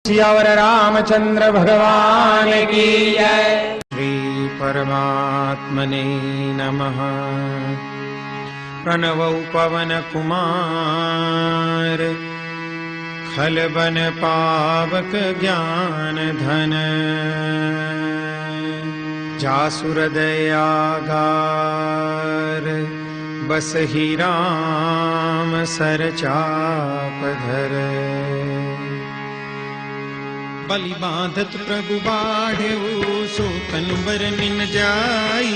सियावर रामचंद्र भगवान की जय। श्री परमात्मने नमः। प्रणवौ पवन कुमार खलबन पावक ज्ञान धन जासुर दयागार बस ही राम सर चाप धर। बलि बांधत प्रभु बाढ़ेऊ सो तनु बर निन जाई।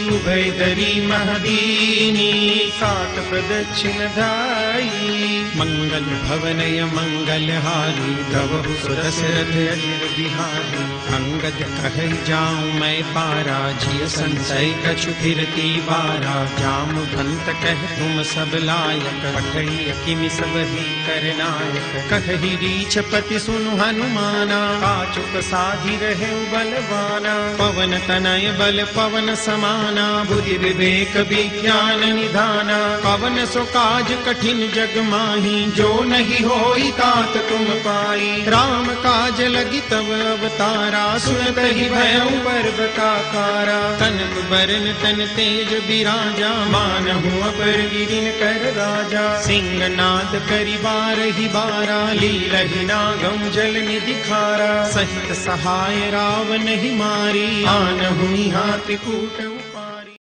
उभय दरी महदीनी सात प्रदक्षिण धाई। मंगल भवनय मंगल हारी गवहु सुरसरथ अजिर बिहारी। अंगद कहै जाऊं मैं पारा जिय संशय कछु फिरती बारा। जामवंत कह तुम सब लायक पठई किमि सब ही करनायक। कहहि रीछपति सुनु हनुमाना काचुक साधि रहे बलवाना। पवन तनय बल पवन समाना बुद्धि विवेक विज्ञान निधाना। पवन सो काज कठिन जग माही जो नहीं होई तात तुम पाई। राम काज लगी तब अवतारा सुनत ही भयउ पर्वताकारा। तनक बरन तन तेज बिराजा मानहु अपर गिरिन कर राजा। सिंहनाद करि बारहि बारा लीलहि नागम जल निधि खारा। सहित सहाय रावण ही मारी आनहु हाथ कूट